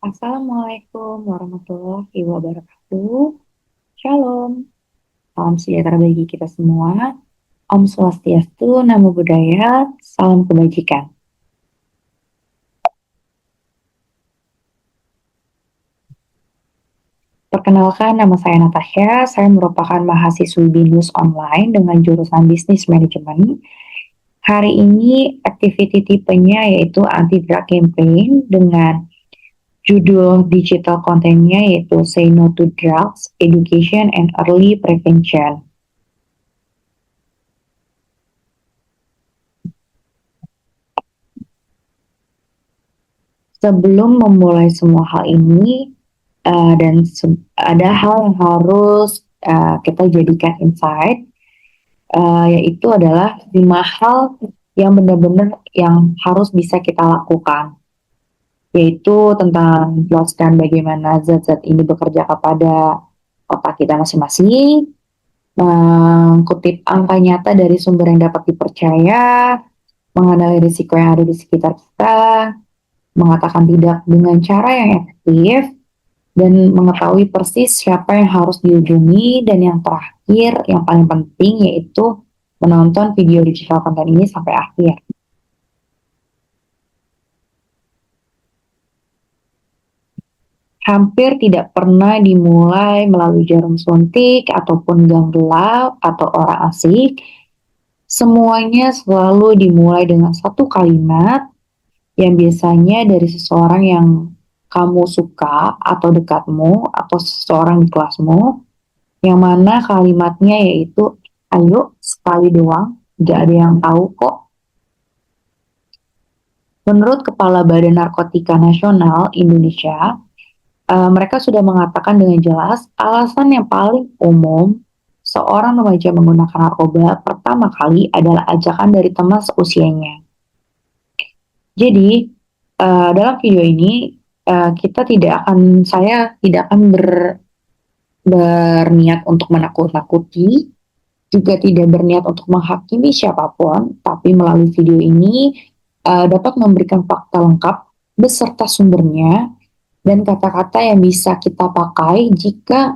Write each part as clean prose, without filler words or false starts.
Assalamualaikum warahmatullahi wabarakatuh. Shalom, salam sejahtera bagi kita semua. Om Swastiastu, Namo Buddhaya, salam kebajikan. Perkenalkan, nama saya Natasha. Saya merupakan mahasiswi BINUS online dengan jurusan Business Management. Hari ini activity tipenya yaitu anti-drug campaign dengan judul digital kontennya yaitu Say No to Drugs, Education and Early Prevention. Sebelum memulai semua hal ini, ada hal yang harus kita jadikan insight, yaitu adalah 5 hal yang benar-benar yang harus bisa kita lakukan, yaitu tentang menjelaskan bagaimana zat-zat ini bekerja kepada otak kita masing-masing, mengutip angka nyata dari sumber yang dapat dipercaya, mengenali risiko yang ada di sekitar kita, mengatakan tidak dengan cara yang efektif, dan mengetahui persis siapa yang harus dihubungi, dan yang terakhir, yang paling penting yaitu menonton video digital konten ini sampai akhir. Hampir tidak pernah dimulai melalui jarum suntik ataupun gang gelap atau orang asing. Semuanya selalu dimulai dengan satu kalimat yang biasanya dari seseorang yang kamu suka atau dekatmu atau seseorang di kelasmu, yang mana kalimatnya yaitu, ayo sekali doang, gak ada yang tahu kok. Menurut Kepala Badan Narkotika Nasional Indonesia, mereka sudah mengatakan dengan jelas alasan yang paling umum seorang remaja menggunakan narkoba pertama kali adalah ajakan dari teman seusianya. Jadi, dalam video ini saya tidak akan berniat untuk menakut-nakuti, juga tidak berniat untuk menghakimi siapapun, tapi melalui video ini dapat memberikan fakta lengkap beserta sumbernya dan kata-kata yang bisa kita pakai jika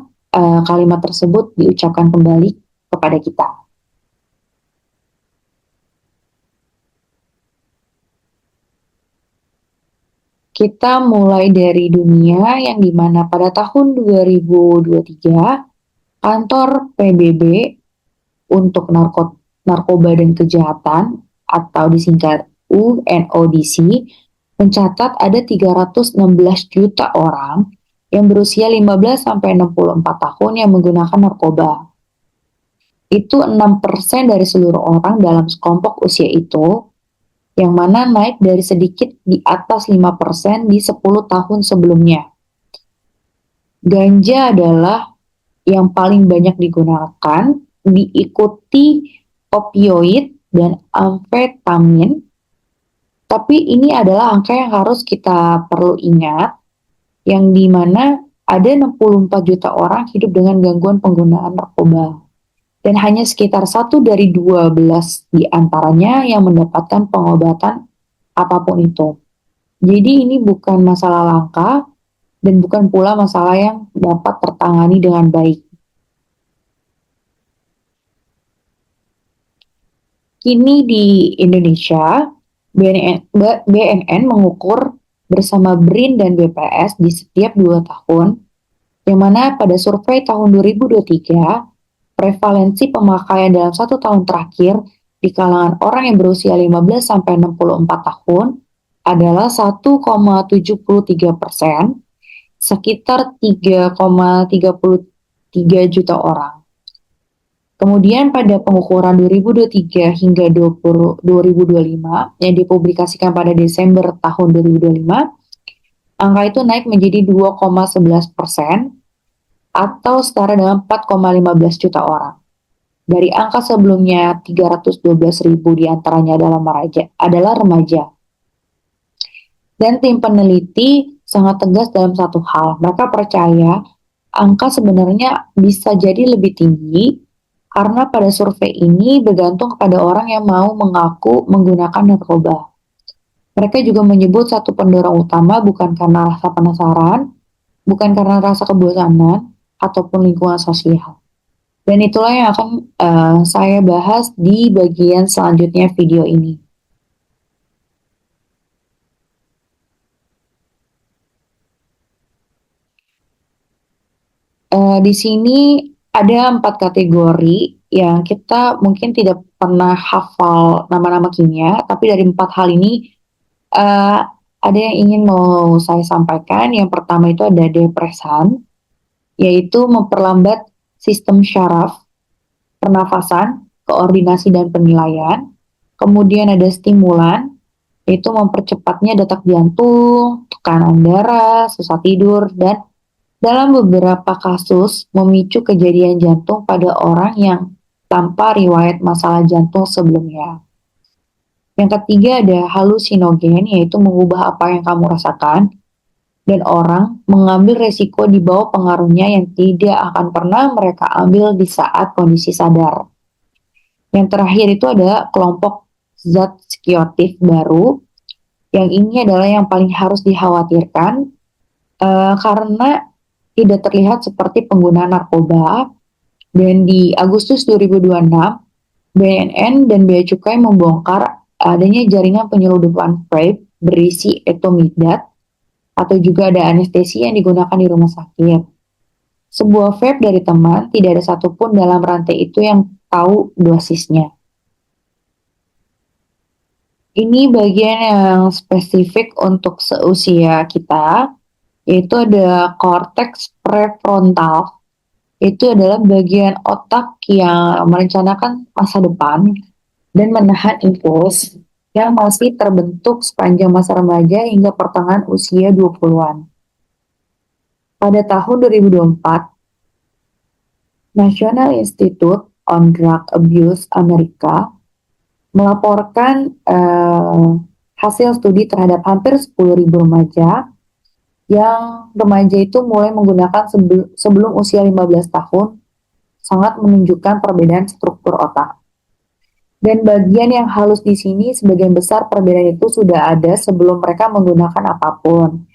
kalimat tersebut diucapkan kembali kepada kita. Kita mulai dari dunia yang dimana pada tahun 2023 kantor PBB untuk narkoba dan kejahatan atau disingkat UNODC mencatat ada 316 juta orang yang berusia 15 sampai 64 tahun yang menggunakan narkoba. Itu 6% dari seluruh orang dalam sekelompok usia itu, yang mana naik dari sedikit di atas 5% di 10 tahun sebelumnya. Ganja adalah yang paling banyak digunakan, diikuti opioid dan amfetamin. Tapi ini adalah angka yang harus kita perlu ingat, yang dimana ada 64 juta orang hidup dengan gangguan penggunaan narkoba. Dan hanya sekitar 1 dari 12 di antaranya yang mendapatkan pengobatan apapun itu. Jadi ini bukan masalah langka dan bukan pula masalah yang dapat tertangani dengan baik. Kini di Indonesia, BNN mengukur bersama BRIN dan BPS di setiap 2 tahun, yang mana pada survei tahun 2023, prevalensi pemakaian dalam 1 tahun terakhir di kalangan orang yang berusia 15 sampai 64 tahun adalah 1,73%, sekitar 3,33 juta orang. Kemudian pada pengukuran 2023 hingga 2025 yang dipublikasikan pada Desember tahun 2025, angka itu naik menjadi 2,11% atau setara dengan 4,15 juta orang. Dari angka sebelumnya 312.000 diantaranya adalah remaja. Dan tim peneliti sangat tegas dalam satu hal. Mereka percaya angka sebenarnya bisa jadi lebih tinggi karena pada survei ini bergantung kepada orang yang mau mengaku menggunakan narkoba. Mereka juga menyebut satu pendorong utama bukan karena rasa penasaran, bukan karena rasa kebosanan, ataupun lingkungan sosial. Dan itulah yang akan saya bahas di bagian selanjutnya video ini. Di sini ada 4 kategori yang kita mungkin tidak pernah hafal nama-nama kimia, tapi dari 4 hal ini uh, ada yang ingin mau saya sampaikan. Yang pertama itu ada depresan, yaitu memperlambat sistem syaraf, pernafasan, koordinasi dan penilaian. Kemudian ada stimulan, yaitu mempercepatnya detak jantung, tekanan darah, susah tidur, dan dalam beberapa kasus memicu kejadian jantung pada orang yang tanpa riwayat masalah jantung sebelumnya. Yang ketiga ada halusinogen, yaitu mengubah apa yang kamu rasakan, dan orang mengambil resiko di bawah pengaruhnya yang tidak akan pernah mereka ambil di saat kondisi sadar. Yang terakhir itu ada kelompok zat psikoaktif baru, yang ini adalah yang paling harus dikhawatirkan karena tidak terlihat seperti pengguna narkoba. Dan di Agustus 2026, BNN dan Bea Cukai membongkar adanya jaringan penyeludupan vape berisi etomidat atau juga ada anestesi yang digunakan di rumah sakit. Sebuah vape dari teman, tidak ada satupun dalam rantai itu yang tahu dosisnya. Ini bagian yang spesifik untuk seusia kita, yaitu ada cortex prefrontal. Itu adalah bagian otak yang merencanakan masa depan dan menahan impuls yang masih terbentuk sepanjang masa remaja hingga pertengahan usia 20-an. Pada tahun 2024, National Institute on Drug Abuse Amerika melaporkan hasil studi terhadap hampir 10.000 remaja yang remaja itu mulai menggunakan sebelum usia 15 tahun, sangat menunjukkan perbedaan struktur otak. Dan bagian yang halus di sini, sebagian besar perbedaan itu sudah ada sebelum mereka menggunakan apapun.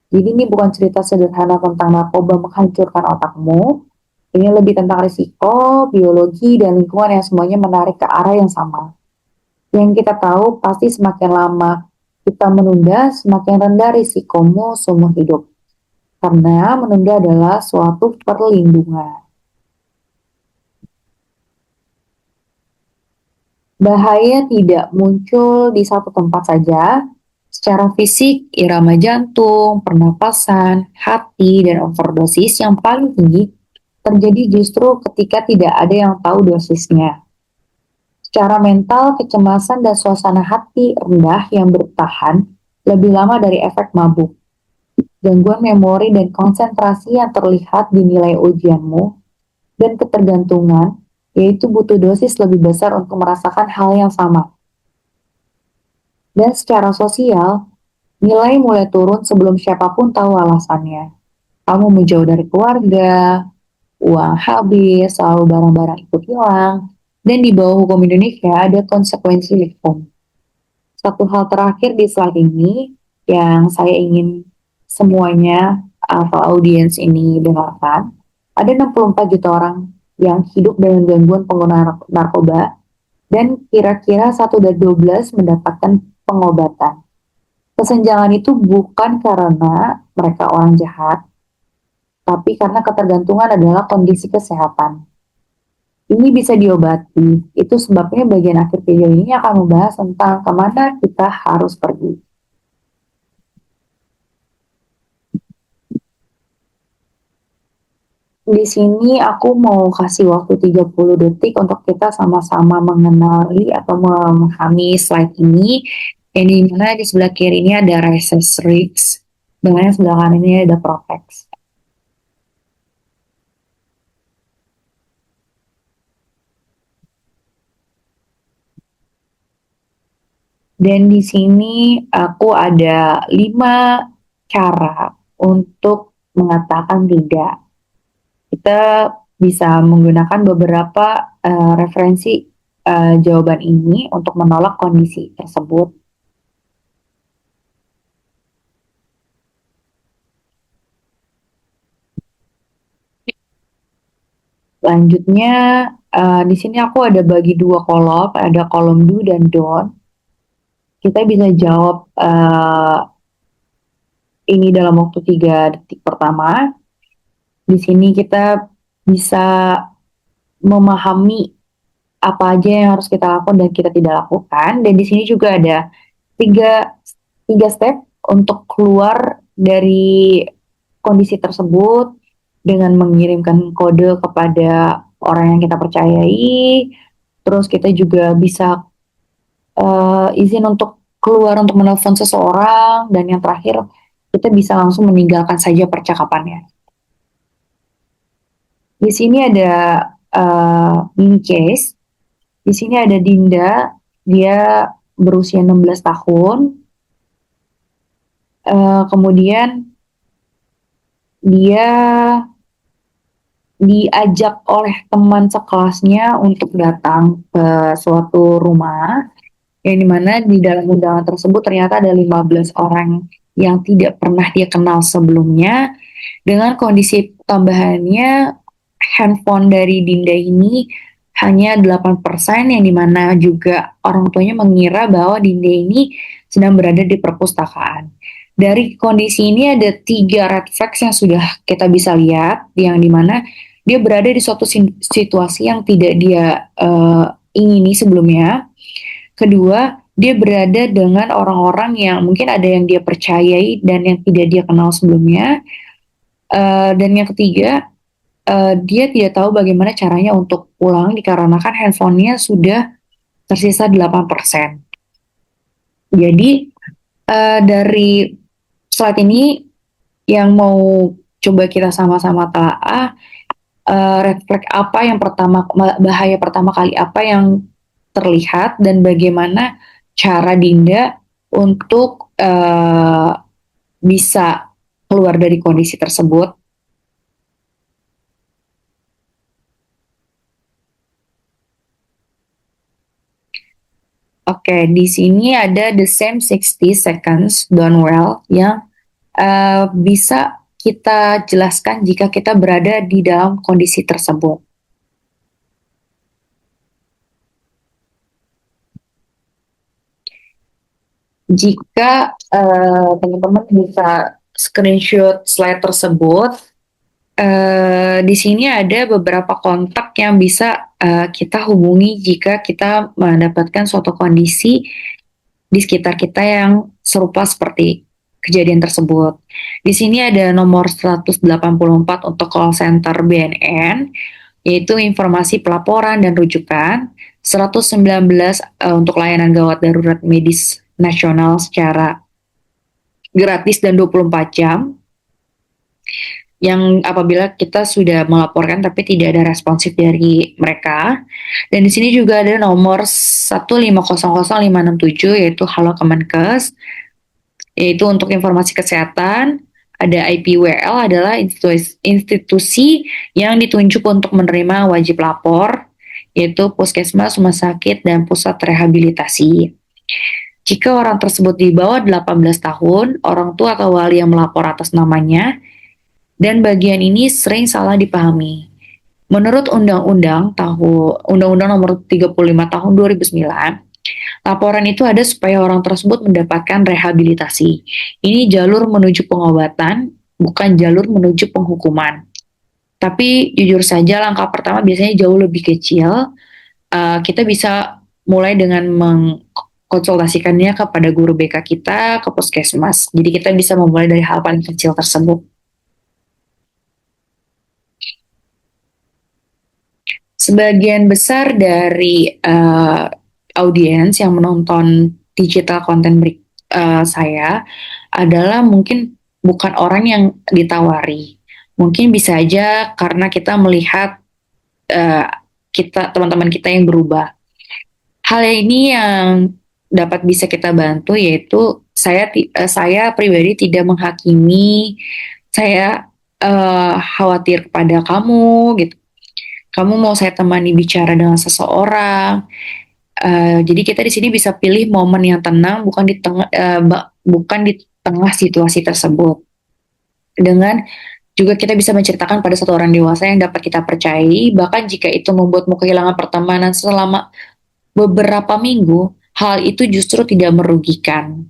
Jadi ini bukan cerita sederhana tentang narkoba menghancurkan otakmu. Ini lebih tentang risiko, biologi, dan lingkungan yang semuanya menarik ke arah yang sama. Yang kita tahu pasti semakin lama kita menunda, semakin rendah risikomu seumur hidup. Karena menunda adalah suatu perlindungan. Bahaya tidak muncul di satu tempat saja. Secara fisik, irama jantung, pernapasan, hati, dan overdosis yang paling tinggi terjadi justru ketika tidak ada yang tahu dosisnya. Secara mental, kecemasan dan suasana hati rendah yang bertahan lebih lama dari efek mabuk. Gangguan memori dan konsentrasi yang terlihat di nilai ujianmu, dan ketergantungan, yaitu butuh dosis lebih besar untuk merasakan hal yang sama. Dan secara sosial, nilai mulai turun sebelum siapapun tahu alasannya. Kamu menjauh dari keluarga, uang habis, selalu barang-barang ikut hilang, dan di bawah hukum Indonesia ada konsekuensi hukum. Satu hal terakhir di slide ini yang saya ingin semuanya atau audiens ini dengarkan, ada 64 juta orang yang hidup dengan gangguan pengguna narkoba dan kira-kira 1 dari 12 mendapatkan pengobatan. Kesenjangan itu bukan karena mereka orang jahat, tapi karena ketergantungan adalah kondisi kesehatan. Ini bisa diobati. Itu sebabnya bagian akhir video ini akan membahas tentang kemana kita harus pergi. Di sini aku mau kasih waktu 30 detik untuk kita sama-sama mengenali atau memahami slide ini. Yang di mana di sebelah kiri ini ada Rhesus Rix, dengan yang sebelah kanan ini ada Protex. Dan di sini aku ada 5 cara untuk mengatakan tidak. Kita bisa menggunakan beberapa referensi jawaban ini untuk menolak kondisi tersebut. Selanjutnya, di sini aku ada bagi dua kolom, ada kolom do dan don't. Kita bisa jawab ini dalam waktu 3 detik pertama. Di sini kita bisa memahami apa aja yang harus kita lakukan dan kita tidak lakukan. Dan di sini juga ada tiga, tiga step untuk keluar dari kondisi tersebut dengan mengirimkan kode kepada orang yang kita percayai. Terus kita juga bisa izin untuk keluar untuk menelpon seseorang. Dan yang terakhir, kita bisa langsung meninggalkan saja percakapannya. Di sini ada mini case. Di sini ada Dinda, dia berusia 16 tahun. Kemudian dia diajak oleh teman sekelasnya untuk datang ke suatu rumah yang dimana di dalam undangan tersebut ternyata ada 15 orang yang tidak pernah dia kenal sebelumnya, dengan kondisi tambahannya handphone dari Dinda ini hanya 8%, yang dimana juga orang tuanya mengira bahwa Dinda ini sedang berada di perpustakaan. Dari kondisi ini ada 3 red flags yang sudah kita bisa lihat, yang dimana dia berada di suatu situasi yang tidak dia ingini sebelumnya. Kedua, dia berada dengan orang-orang yang mungkin ada yang dia percayai dan yang tidak dia kenal sebelumnya. Dan yang ketiga, dia tidak tahu bagaimana caranya untuk pulang dikarenakan handphonenya sudah tersisa 8%. Jadi dari slide ini yang mau coba kita sama-sama telah red flag apa yang pertama, bahaya pertama kali apa yang terlihat, dan bagaimana cara Dinda untuk bisa keluar dari kondisi tersebut. Oke, di sini ada the same 60 seconds done well yang bisa kita jelaskan jika kita berada di dalam kondisi tersebut. Jika teman-teman bisa screenshot slide tersebut, di sini ada beberapa kontak yang bisa kita hubungi jika kita mendapatkan suatu kondisi di sekitar kita yang serupa seperti kejadian tersebut. Di sini ada nomor 184 untuk call center BNN, yaitu informasi pelaporan dan rujukan. 119 untuk layanan gawat darurat medis nasional secara gratis dan 24 jam, yang apabila kita sudah melaporkan tapi tidak ada responsif dari mereka. Dan di sini juga ada nomor 1500567, yaitu Halo Kemenkes, yaitu untuk informasi kesehatan. Ada IPWL, adalah institusi yang ditunjuk untuk menerima wajib lapor, yaitu puskesmas, rumah sakit, dan pusat rehabilitasi. Jika orang tersebut di bawah 18 tahun, orang tua atau wali yang melapor atas namanya, dan bagian ini sering salah dipahami. Menurut Undang-Undang Nomor 35 Tahun 2009, laporan itu ada supaya orang tersebut mendapatkan rehabilitasi. Ini jalur menuju pengobatan, bukan jalur menuju penghukuman. Tapi jujur saja langkah pertama biasanya jauh lebih kecil. Kita bisa mulai dengan mengkonsultasikannya kepada guru BK kita, ke puskesmas. Jadi kita bisa memulai dari hal paling kecil tersebut. Sebagian besar dari audiens yang menonton digital content saya adalah mungkin bukan orang yang ditawari. Mungkin bisa aja karena kita melihat teman-teman kita yang berubah. Hal ini yang dapat bisa kita bantu, yaitu saya pribadi tidak menghakimi. Saya khawatir kepada kamu gitu. Kamu mau saya temani bicara dengan seseorang. Jadi kita di sini bisa pilih momen yang tenang, bukan di tengah situasi tersebut. Dengan Juga kita bisa menceritakan pada satu orang dewasa yang dapat kita percayai, bahkan jika itu membuatmu kehilangan pertemanan selama beberapa minggu, hal itu justru tidak merugikan.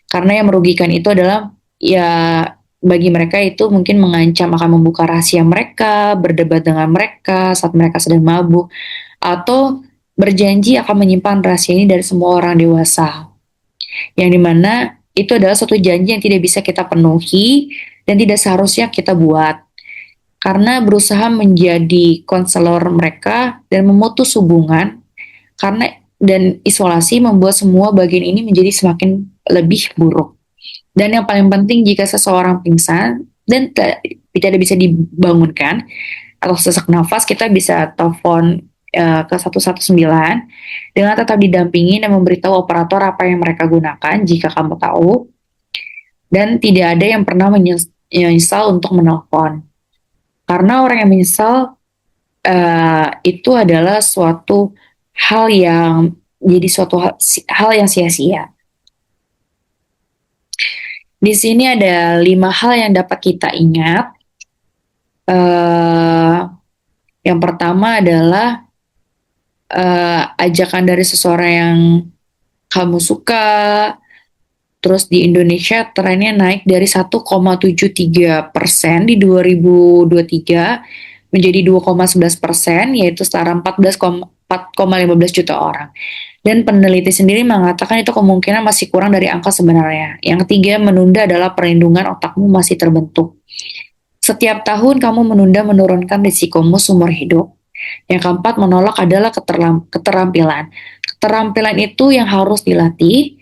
Karena yang merugikan itu adalah ya bagi mereka itu mungkin mengancam akan membuka rahasia mereka, berdebat dengan mereka saat mereka sedang mabuk, atau berjanji akan menyimpan rahasia ini dari semua orang dewasa. Yang dimana itu adalah suatu janji yang tidak bisa kita penuhi dan tidak seharusnya kita buat. Karena berusaha menjadi konselor mereka dan memutus hubungan karena dan isolasi membuat semua bagian ini menjadi semakin lebih buruk. Dan yang paling penting jika seseorang pingsan dan tidak bisa dibangunkan atau sesak nafas, kita bisa telepon ke 119 dengan tetap didampingi dan memberitahu operator apa yang mereka gunakan jika kamu tahu. Dan tidak ada yang pernah menyesal untuk menelpon. Karena orang yang menyesal itu adalah suatu hal yang jadi suatu hal yang sia-sia. Di sini ada 5 hal yang dapat kita ingat. Yang pertama adalah ajakan dari seseorang yang kamu suka. Terus di Indonesia trennya naik dari 1,73% di 2023 menjadi 2,11%, yaitu setara 4,15 juta orang. Dan peneliti sendiri mengatakan itu kemungkinan masih kurang dari angka sebenarnya. Yang ketiga, menunda adalah perlindungan otakmu masih terbentuk. Setiap tahun kamu menunda menurunkan risikomu seumur hidup. Yang keempat, menolak adalah keterampilan. Keterampilan itu yang harus dilatih.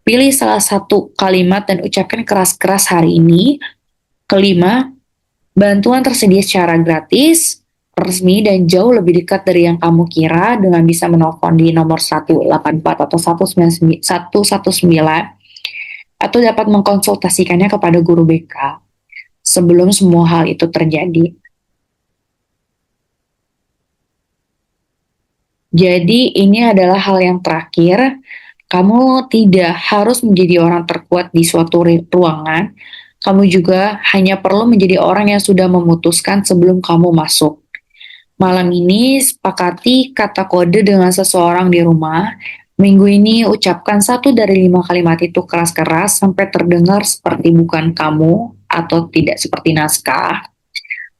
Pilih salah satu kalimat dan ucapkan keras-keras hari ini. Kelima, bantuan tersedia secara gratis, resmi, dan jauh lebih dekat dari yang kamu kira dengan bisa menelpon di nomor 184 atau 119 atau dapat mengkonsultasikannya kepada guru BK sebelum semua hal itu terjadi. Jadi ini adalah hal yang terakhir. Kamu tidak harus menjadi orang terkuat di suatu ruangan. Kamu juga hanya perlu menjadi orang yang sudah memutuskan sebelum kamu masuk. Malam ini sepakati kata kode dengan seseorang di rumah. Minggu ini ucapkan 1 dari 5 kalimat itu keras-keras sampai terdengar seperti bukan kamu atau tidak seperti naskah.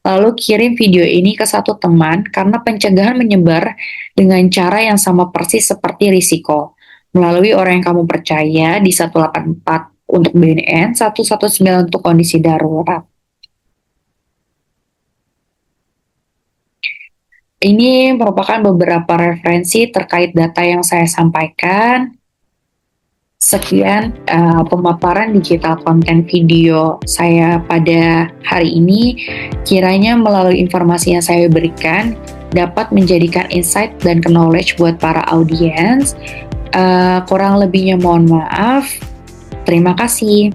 Lalu kirim video ini ke satu teman karena pencegahan menyebar dengan cara yang sama persis seperti risiko. Melalui orang yang kamu percaya di 184 untuk BNN, 119 untuk kondisi darurat. Ini merupakan beberapa referensi terkait data yang saya sampaikan. Sekian pemaparan digital konten video saya pada hari ini. Kiranya melalui informasi yang saya berikan dapat menjadikan insight dan knowledge buat para audiens. Kurang lebihnya mohon maaf. Terima kasih.